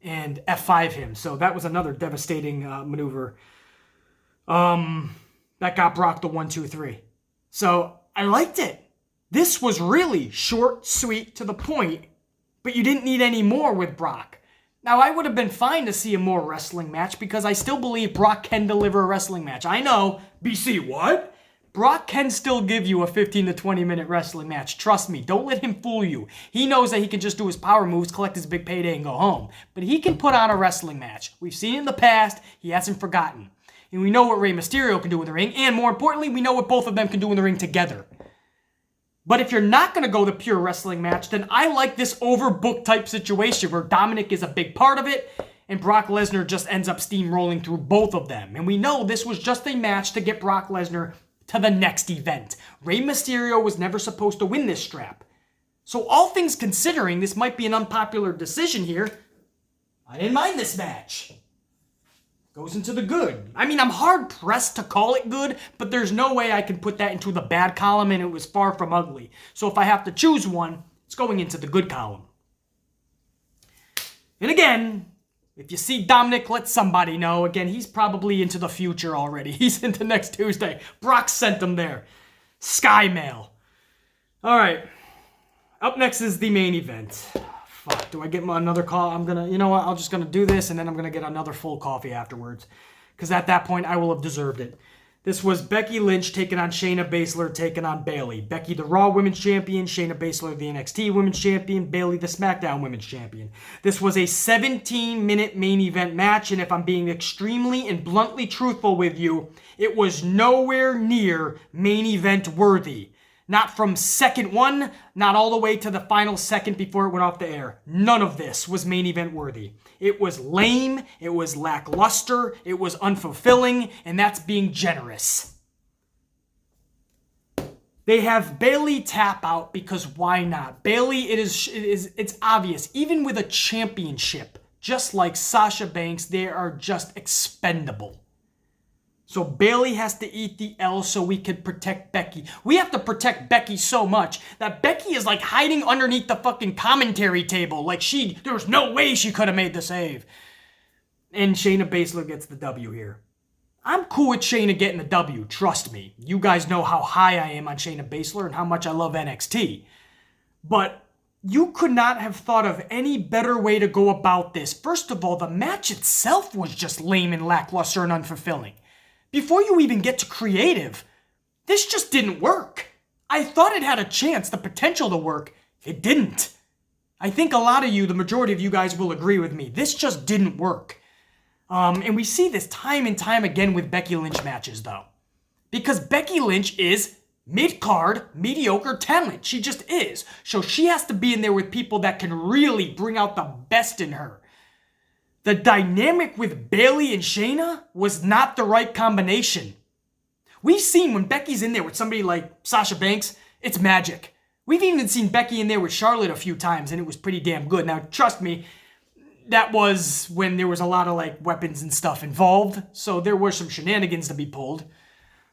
and F5 him. So that was another devastating maneuver. That got Brock the 1, 2, 3. So I liked it. This was really short, sweet, to the point, but you didn't need any more with Brock. Now, I would have been fine to see a more wrestling match because I still believe Brock can deliver a wrestling match. I know, BC, what? Brock can still give you a 15 to 20 minute wrestling match. Trust me, don't let him fool you. He knows that he can just do his power moves, collect his big payday, and go home. But he can put on a wrestling match. We've seen it in the past. He hasn't forgotten. And we know what Rey Mysterio can do in the ring, and more importantly, we know what both of them can do in the ring together. But if you're not going to go the pure wrestling match, then I like this overbooked type situation where Dominic is a big part of it and Brock Lesnar just ends up steamrolling through both of them. And we know this was just a match to get Brock Lesnar to the next event. Rey Mysterio was never supposed to win this strap. So all things considering, this might be an unpopular decision here. I didn't mind this match. Goes into the good. I mean, I'm hard-pressed to call it good, but there's no way I can put that into the bad column, and it was far from ugly. So if I have to choose one, it's going into the good column. And again, if you see Dominic, let somebody know. Again, he's probably into the future already. He's into next Tuesday. Brock sent him there. Sky Mail. All right. Up next is the main event. Fuck, do I get another call? You know what? I'm just going to do this, and then I'm going to get another full coffee afterwards. Because at that point, I will have deserved it. This was Becky Lynch taking on Shayna Baszler, taking on Bayley. Becky, the Raw Women's Champion. Shayna Baszler, the NXT Women's Champion. Bayley, the Smackdown Women's Champion. This was a 17-minute main event match, and if I'm being extremely and bluntly truthful with you, it was nowhere near main event worthy. Not from second one, not all the way to the final second before it went off the air. None of this was main event worthy. It was lame, it was lackluster, it was unfulfilling, and that's being generous. They have Bayley tap out because why not? Bayley, it's obvious, even with a championship, just like Sasha Banks, they are just expendable. So Bayley has to eat the L so we can protect Becky. We have to protect Becky so much that Becky is like hiding underneath the fucking commentary table. Like there was no way she could have made the save. And Shayna Baszler gets the W here. I'm cool with Shayna getting the W, trust me. You guys know how high I am on Shayna Baszler and how much I love NXT. But you could not have thought of any better way to go about this. First of all, the match itself was just lame and lackluster and unfulfilling. Before you even get to creative, this just didn't work. I thought it had a chance, the potential to work. It didn't. I think a lot of you, the majority of you guys will agree with me. This just didn't work. And we see this time and time again with Becky Lynch matches, though. Because Becky Lynch is mid-card, mediocre talent. She just is. So she has to be in there with people that can really bring out the best in her. The dynamic with Bayley and Shayna was not the right combination. We've seen when Becky's in there with somebody like Sasha Banks, it's magic. We've even seen Becky in there with Charlotte a few times, and it was pretty damn good. Now, trust me, that was when there was a lot of like weapons and stuff involved, so there were some shenanigans to be pulled,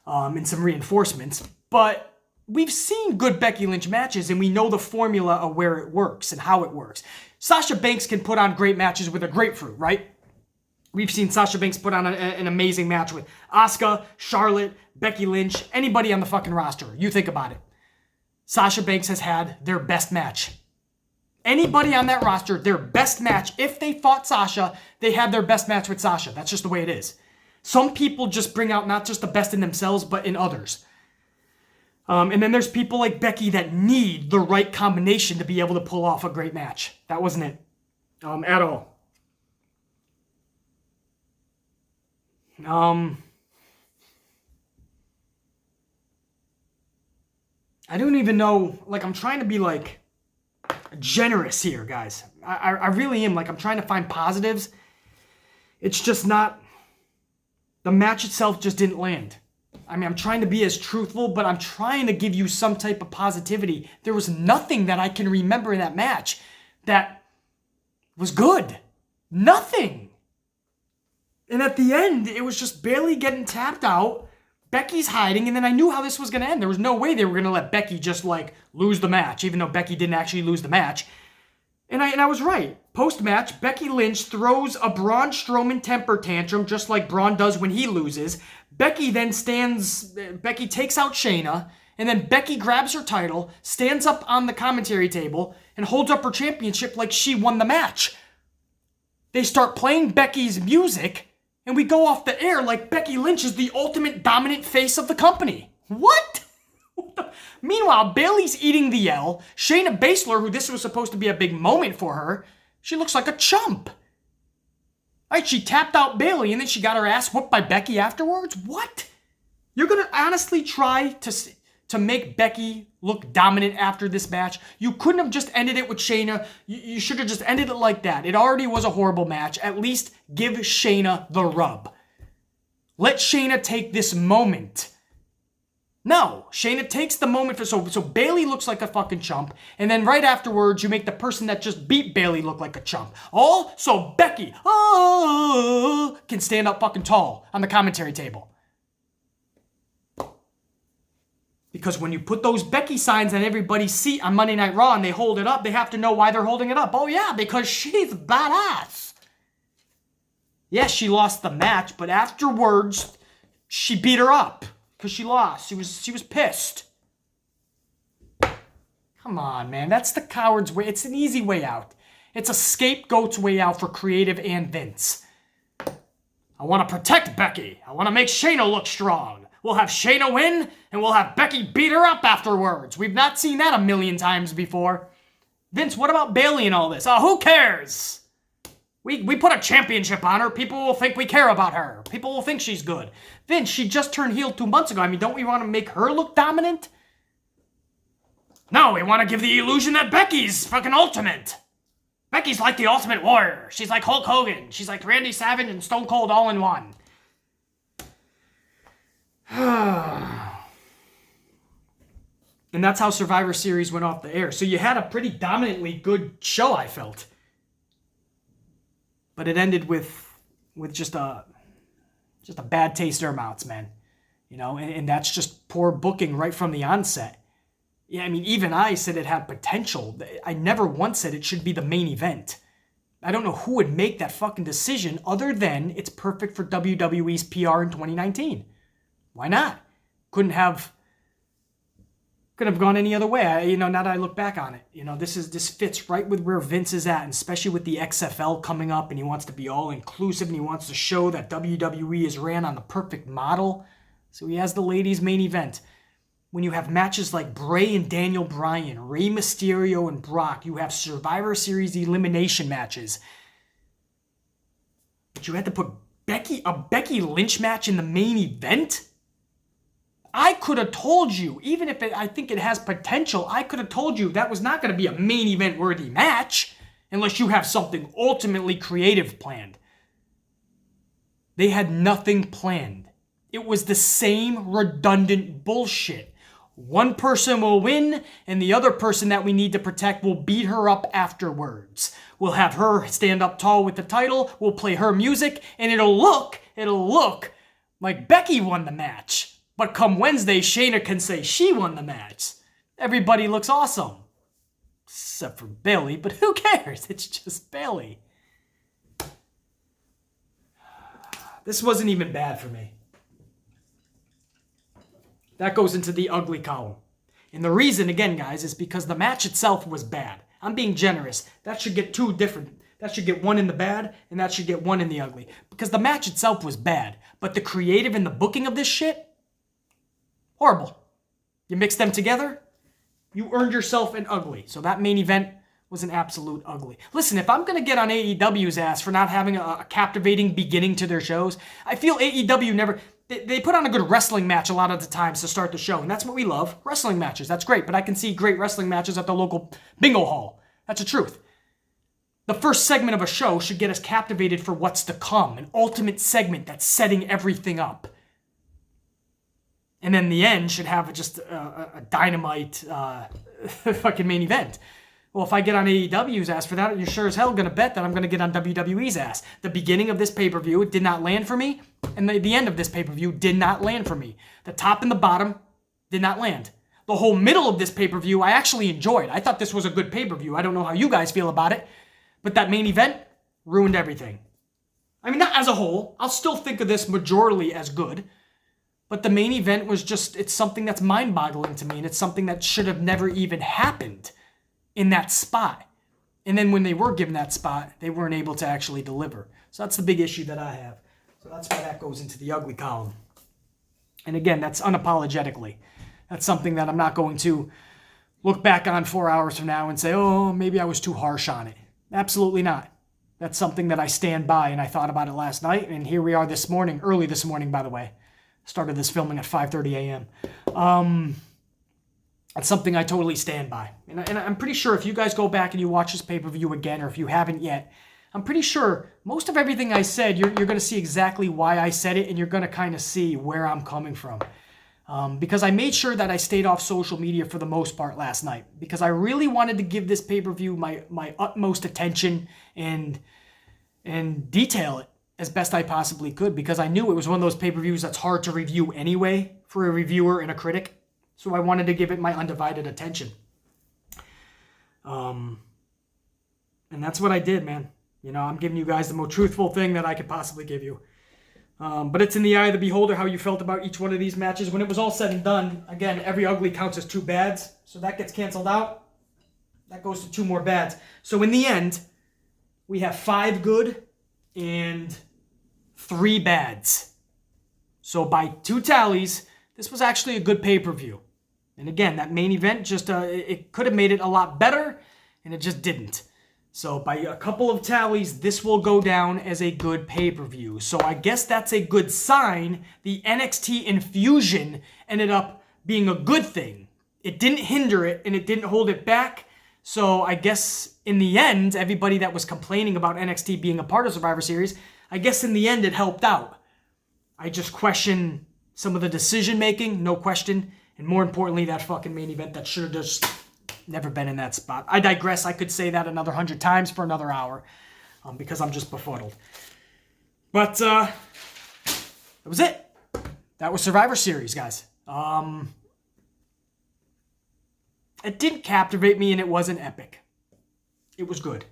and some reinforcements. But we've seen good Becky Lynch matches, and we know the formula of where it works and how it works. Sasha Banks can put on great matches with a grapefruit, right? We've seen Sasha Banks put on an amazing match with Asuka, Charlotte, Becky Lynch, anybody on the fucking roster. You think about it. Sasha Banks has had their best match. Anybody on that roster, their best match, if they fought Sasha, they had their best match with Sasha. That's just the way it is. Some people just bring out not just the best in themselves, but in others. And then there's people like Becky that need the right combination to be able to pull off a great match. That wasn't it. At all. I don't even know, like, I'm trying to be, like, generous here, guys. I really am. Like, I'm trying to find positives. It's just not, the match itself just didn't land. I mean, I'm trying to be as truthful, but I'm trying to give you some type of positivity. There was nothing that I can remember in that match that was good. Nothing. And at the end, it was just Bayley getting tapped out, Becky's hiding, and then I knew how this was going to end. There was no way they were going to let Becky just, like, lose the match, even though Becky didn't actually lose the match. And I was right. Post-match, Becky Lynch throws a Braun Strowman temper tantrum, just like Braun does when he loses. Becky takes out Shayna, and then Becky grabs her title, stands up on the commentary table, and holds up her championship like she won the match. They start playing Becky's music, and we go off the air like Becky Lynch is the ultimate dominant face of the company. What? Meanwhile, Bayley's eating the L. Shayna Baszler, who this was supposed to be a big moment for her, she looks like a chump. Right, she tapped out Bayley, and then she got her ass whooped by Becky afterwards? What? You're going to honestly try to make Becky look dominant after this match? You couldn't have just ended it with Shayna. You should have just ended it like that. It already was a horrible match. At least give Shayna the rub. Let Shayna take this moment. No, Shayna takes the moment so Bayley looks like a fucking chump, and then right afterwards you make the person that just beat Bayley look like a chump. All so Becky can stand up fucking tall on the commentary table. Because when you put those Becky signs on everybody's seat on Monday Night Raw and they hold it up, they have to know why they're holding it up. Oh yeah, because she's badass. Yes, she lost the match, but afterwards she beat her up. Because she lost. She was pissed. Come on, man. That's the coward's way. It's an easy way out. It's a scapegoat's way out for creative and Vince. I want to protect Becky. I want to make Shayna look strong. We'll have Shayna win, and we'll have Becky beat her up afterwards. We've not seen that a million times before. Vince, what about Bayley and all this? Oh, who cares? We put a championship on her. People will think we care about her. People will think she's good. Vince, she just turned heel 2 months ago. I mean, don't we want to make her look dominant? No, we want to give the illusion that Becky's fucking ultimate. Becky's like the Ultimate Warrior. She's like Hulk Hogan. She's like Randy Savage and Stone Cold all in one. And that's how Survivor Series went off the air. So you had a pretty dominantly good show, I felt. But it ended with just a bad taste in our mouths, man. You know, and that's just poor booking right from the onset. Yeah, I mean, even I said it had potential. I never once said it should be the main event. I don't know who would make that fucking decision other than it's perfect for WWE's PR in 2019. Why not? Couldn't have gone any other way. Now that I look back on it, this fits right with where Vince is at, and especially with the XFL coming up, and he wants to be all inclusive, and he wants to show that WWE is ran on the perfect model. So he has the ladies' main event. When you have matches like Bray and Daniel Bryan, Rey Mysterio and Brock, you have Survivor Series elimination matches. But you had to put a Becky Lynch match in the main event? I could have told you, even if I think it has potential, I could have told you that was not going to be a main event worthy match unless you have something ultimately creative planned. They had nothing planned. It was the same redundant bullshit. One person will win, and the other person that we need to protect will beat her up afterwards. We'll have her stand up tall with the title, we'll play her music, and it'll look like Becky won the match. But come Wednesday, Shayna can say she won the match. Everybody looks awesome. Except for Bayley, but who cares? It's just Bayley. This wasn't even bad for me. That goes into the ugly column. And the reason, again, guys, is because the match itself was bad. I'm being generous. That should get two different. That should get one in the bad, and that should get one in the ugly. Because the match itself was bad. But the creative and the booking of this shit, horrible. You mix them together, you earned yourself an ugly. So that main event was an absolute ugly. Listen, if I'm going to get on AEW's ass for not having a captivating beginning to their shows, I feel AEW never... They put on a good wrestling match a lot of the times to start the show, and that's what we love. Wrestling matches, that's great, but I can see great wrestling matches at the local bingo hall. That's the truth. The first segment of a show should get us captivated for what's to come, an ultimate segment that's setting everything up. And then the end should have just a dynamite fucking main event. Well, if I get on AEW's ass for that, you're sure as hell going to bet that I'm going to get on WWE's ass. The beginning of this pay-per-view did not land for me, and the end of this pay-per-view did not land for me. The top and the bottom did not land. The whole middle of this pay-per-view I actually enjoyed. I thought this was a good pay-per-view. I don't know how you guys feel about it, but that main event ruined everything. I mean, not as a whole. I'll still think of this majorly as good, but the main event was just, it's something that's mind-boggling to me, and it's something that should have never even happened in that spot. And then when they were given that spot, they weren't able to actually deliver. So that's the big issue that I have. So that's why that goes into the ugly column. And again, that's unapologetically. That's something that I'm not going to look back on 4 hours from now and say, oh, maybe I was too harsh on it. Absolutely not. That's something that I stand by, and I thought about it last night, and here we are this morning, early this morning, by the way. Started this filming at 5:30 a.m. That's something I totally stand by. And I'm pretty sure if you guys go back and you watch this pay-per-view again, or if you haven't yet, I'm pretty sure most of everything I said, you're going to see exactly why I said it, and you're going to kind of see where I'm coming from. Because I made sure that I stayed off social media for the most part last night, because I really wanted to give this pay-per-view my utmost attention and detail it as best I possibly could, because I knew it was one of those pay-per-views that's hard to review anyway for a reviewer and a critic. So I wanted to give it my undivided attention. And that's what I did, man. I'm giving you guys the most truthful thing that I could possibly give you. But it's in the eye of the beholder how you felt about each one of these matches. When it was all said and done, again, every ugly counts as 2 bads. So that gets canceled out. That goes to 2 more bads. So in the end, we have 5 good and 3 bads. So by 2 tallies, this was actually a good pay-per-view. And again, that main event just, it could have made it a lot better, and it just didn't. So by a couple of tallies, this will go down as a good pay-per-view. So I guess that's a good sign. The NXT infusion ended up being a good thing. It didn't hinder it, and it didn't hold it back. So I guess in the end, everybody that was complaining about NXT being a part of Survivor Series, I guess in the end it helped out. I just question some of the decision-making, no question. And more importantly, that fucking main event that should have just never been in that spot. I digress. I could say that another 100 times for another hour because I'm just befuddled. But that was it. That was Survivor Series, guys. It didn't captivate me, and it wasn't epic. It was good.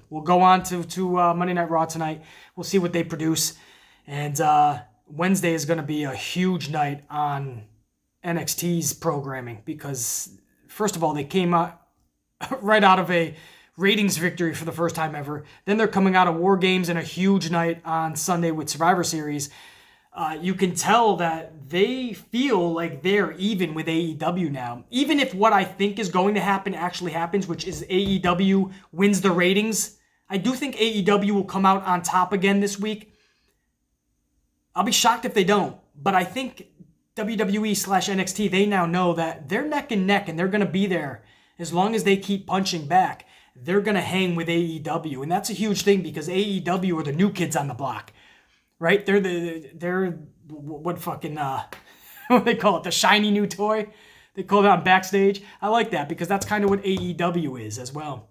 we'll go on to Monday Night Raw tonight. We'll see what they produce. And Wednesday is going to be a huge night on NXT's programming because, first of all, they came out right out of a ratings victory for the first time ever. Then they're coming out of War Games and a huge night on Sunday with Survivor Series. You can tell that they feel like they're even with AEW now. Even if what I think is going to happen actually happens, which is AEW wins the ratings, I do think AEW will come out on top again this week. I'll be shocked if they don't. But I think WWE/NXT, they now know that they're neck and neck and they're going to be there as long as they keep punching back. They're going to hang with AEW. And that's a huge thing because AEW are the new kids on the block. Right? They're what fucking, what they call it? The shiny new toy? They call it on Backstage. I like that because that's kind of what AEW is as well.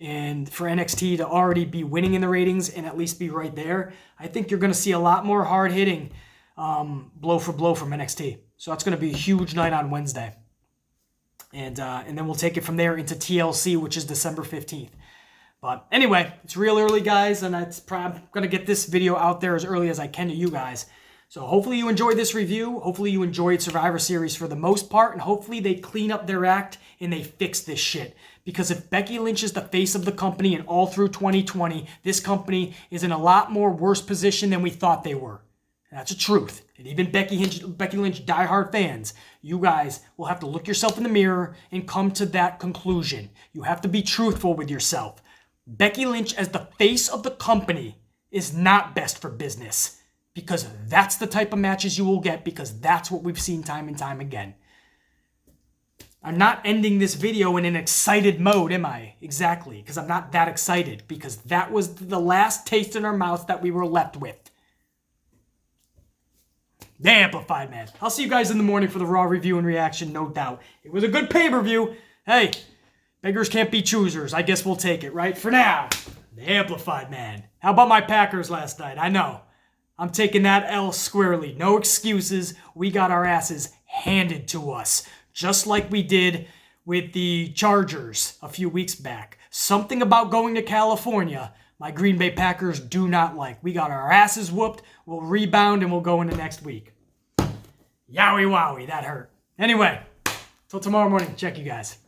And for NXT to already be winning in the ratings and at least be right there, I think you're going to see a lot more hard-hitting blow for blow from NXT. So that's going to be a huge night on Wednesday. And then we'll take it from there into TLC, which is December 15th. But anyway, it's real early, guys, and I'm going to get this video out there as early as I can to you guys. So hopefully you enjoyed this review. Hopefully you enjoyed Survivor Series for the most part, and hopefully they clean up their act and they fix this shit. Because if Becky Lynch is the face of the company and all through 2020, this company is in a lot more worse position than we thought they were. That's a truth. And even Becky Lynch diehard fans, you guys will have to look yourself in the mirror and come to that conclusion. You have to be truthful with yourself. Becky Lynch as the face of the company is not best for business because that's the type of matches you will get because that's what we've seen time and time again. I'm not ending this video in an excited mode, am I? Exactly, because I'm not that excited because that was the last taste in our mouth that we were left with. The Amplified Man. I'll see you guys in the morning for the Raw review and reaction, no doubt. It was a good pay-per-view. Hey, beggars can't be choosers. I guess we'll take it, right? For now, the Amplified Man. How about my Packers last night? I know. I'm taking that L squarely. No excuses. We got our asses handed to us. Just like we did with the Chargers a few weeks back. Something about going to California my Green Bay Packers do not like. We got our asses whooped. We'll rebound and we'll go into next week. Yowie wowie, that hurt. Anyway, till tomorrow morning. Check you guys.